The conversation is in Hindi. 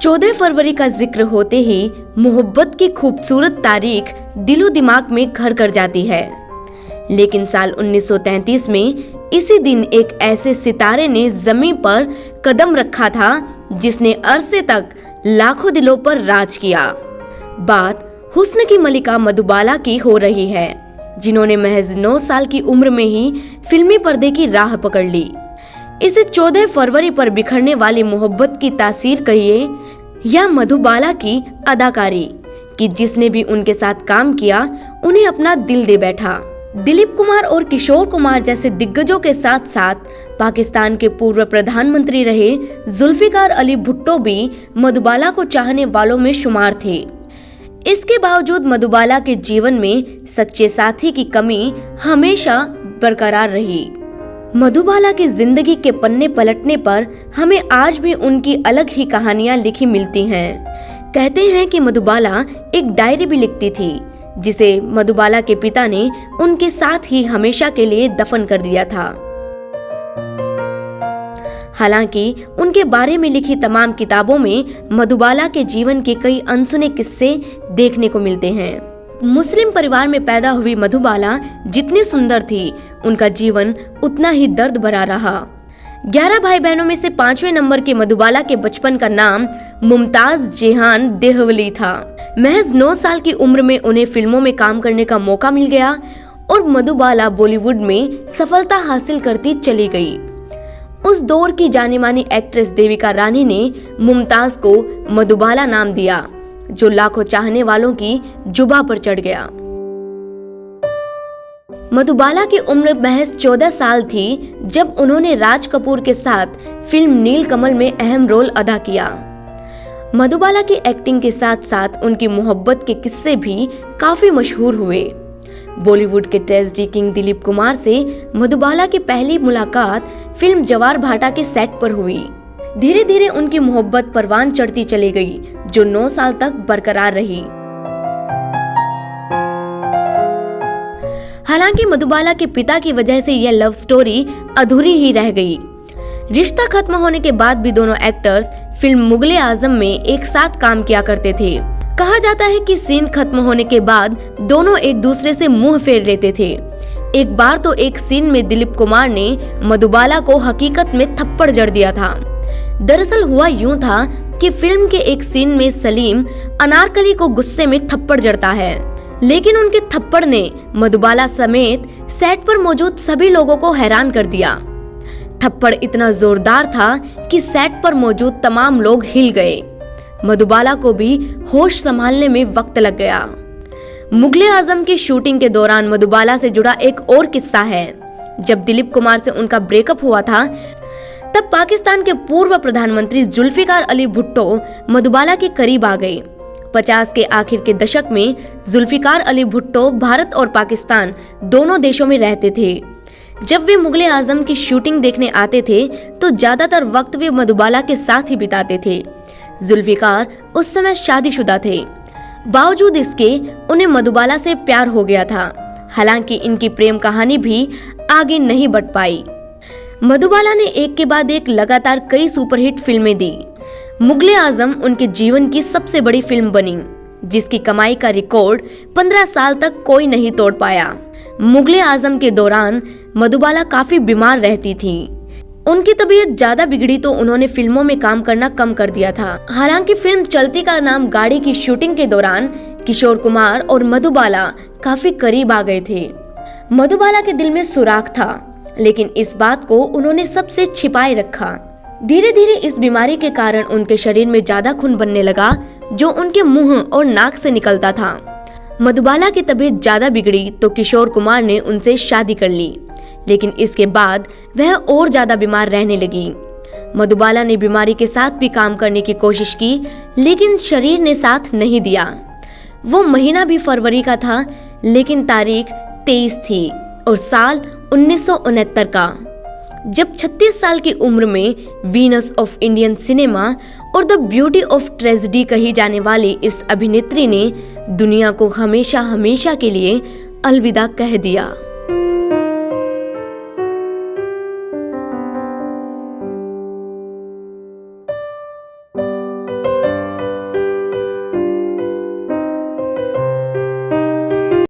14 फरवरी का जिक्र होते ही मोहब्बत की खूबसूरत तारीख दिलो दिमाग में घर कर जाती है। लेकिन साल 1933 में इसी दिन एक ऐसे सितारे ने जमीन पर कदम रखा था जिसने अरसे तक लाखों दिलों पर राज किया। बात हुस्न की मलिका मधुबाला की हो रही है, जिन्होंने महज 9 साल की उम्र में ही फिल्मी पर्दे की राह पकड़ ली। इसे 14 फरवरी पर बिखरने वाली मोहब्बत की तासीर कहिए या मधुबाला की अदाकारी कि जिसने भी उनके साथ काम किया उन्हें अपना दिल दे बैठा। दिलीप कुमार और किशोर कुमार जैसे दिग्गजों के साथ साथ पाकिस्तान के पूर्व प्रधानमंत्री रहे जुल्फिकार अली भुट्टो भी मधुबाला को चाहने वालों में शुमार थे। इसके बावजूद मधुबाला के जीवन में सच्चे साथी की कमी हमेशा बरकरार रही। मधुबाला की जिंदगी के पन्ने पलटने पर हमें आज भी उनकी अलग ही कहानियां लिखी मिलती हैं। कहते हैं कि मधुबाला एक डायरी भी लिखती थी, जिसे मधुबाला के पिता ने उनके साथ ही हमेशा के लिए दफन कर दिया था। हालांकि उनके बारे में लिखी तमाम किताबों में मधुबाला के जीवन के कई अनसुने किस्से देखने को मिलते हैं। मुस्लिम परिवार में पैदा हुई मधुबाला जितनी सुंदर थी, उनका जीवन उतना ही दर्द भरा रहा। 11 भाई बहनों में से 5वें नंबर के मधुबाला के बचपन का नाम मुमताज जेहान देहवली था। महज 9 साल की उम्र में उन्हें फिल्मों में काम करने का मौका मिल गया और मधुबाला बॉलीवुड में सफलता हासिल करती चली गई। उस दौर की जानी मानी एक्ट्रेस देविका रानी ने मुमताज को मधुबाला नाम दिया, जो लाखों चाहने वालों की जुबां पर चढ़ गया। मधुबाला की उम्र महज 14 साल थी जब उन्होंने राज कपूर के साथ फिल्म नीलकमल में अहम रोल अदा किया। मधुबाला की एक्टिंग के साथ साथ उनकी मोहब्बत के किस्से भी काफी मशहूर हुए। बॉलीवुड के ट्रेजेडी किंग दिलीप कुमार से मधुबाला की पहली मुलाकात फिल्म जवार भाटा के सेट पर हुई। धीरे धीरे उनकी मोहब्बत परवान चढ़ती चली गई, जो 9 साल तक बरकरार रही। हालांकि मधुबाला के पिता की वजह से यह लव स्टोरी अधूरी ही रह गई। रिश्ता खत्म होने के बाद भी दोनों एक्टर्स फिल्म मुगले आजम में एक साथ काम किया करते थे। कहा जाता है कि सीन खत्म होने के बाद दोनों एक दूसरे से मुंह फेर लेते थे। एक बार तो एक सीन में दिलीप कुमार ने मधुबाला को हकीकत में थप्पड़ जड़ दिया था। दरअसल हुआ यूं था कि फिल्म के एक सीन में सलीम अनारकली को गुस्से में थप्पड़ जड़ता है, लेकिन उनके थप्पड़ ने मधुबाला समेत सेट पर मौजूद सभी लोगों को हैरान कर दिया। थप्पड़ इतना जोरदार था कि सेट पर मौजूद तमाम लोग हिल गए। मधुबाला को भी होश संभालने में वक्त लग गया। मुगले आजम की शूटिंग के दौरान मधुबाला से जुड़ा एक और किस्सा है। जब दिलीप कुमार से उनका ब्रेकअप हुआ था, तब पाकिस्तान के पूर्व प्रधानमंत्री जुल्फिकार अली भुट्टो मधुबाला के करीब आ गए। 50 के आखिर के दशक में जुल्फिकार अली भुट्टो भारत और पाकिस्तान दोनों देशों में रहते थे। जब वे मुगले आजम की शूटिंग देखने आते थे तो ज्यादातर वक्त वे मधुबाला के साथ ही बिताते थे। जुल्फिकार उस समय शादीशुदा थे। बावजूद इसके उन्हें मधुबाला से प्यार हो गया था। हालांकि इनकी प्रेम कहानी भी आगे नहीं बढ़ पाई। मधुबाला ने एक के बाद एक लगातार कई सुपरहिट फिल्में दी। मुगले आजम उनके जीवन की सबसे बड़ी फिल्म बनी, जिसकी कमाई का रिकॉर्ड 15 साल तक कोई नहीं तोड़ पाया। मुगले आजम के दौरान मधुबाला काफी बीमार रहती थी। उनकी तबीयत ज्यादा बिगड़ी तो उन्होंने फिल्मों में काम करना कम कर दिया था। हालांकि फिल्म चलती का नाम गाड़ी की शूटिंग के दौरान किशोर कुमार और मधुबाला काफी करीब आ गए थे। मधुबाला के दिल में सुराख था, लेकिन इस बात को उन्होंने सबसे छिपाए रखा। धीरे धीरे इस बीमारी के कारण उनके शरीर में ज्यादा खून बनने लगा, जो उनके मुंह और नाक से निकलता था। मधुबाला की तबीयत ज्यादा बिगड़ी तो किशोर कुमार ने उनसे शादी कर ली, लेकिन इसके बाद वह और ज्यादा बीमार रहने लगी। मधुबाला ने बीमारी के साथ भी काम करने की कोशिश की, लेकिन शरीर ने साथ नहीं दिया। वो महीना भी फरवरी का था, लेकिन तारीख 23 थी और साल 1969 का, जब 36 साल की उम्र में वीनस ऑफ इंडियन सिनेमा और द ब्यूटी ऑफ ट्रेजेडी कही जाने वाली इस अभिनेत्री ने दुनिया को हमेशा हमेशा के लिए अलविदा कह दिया।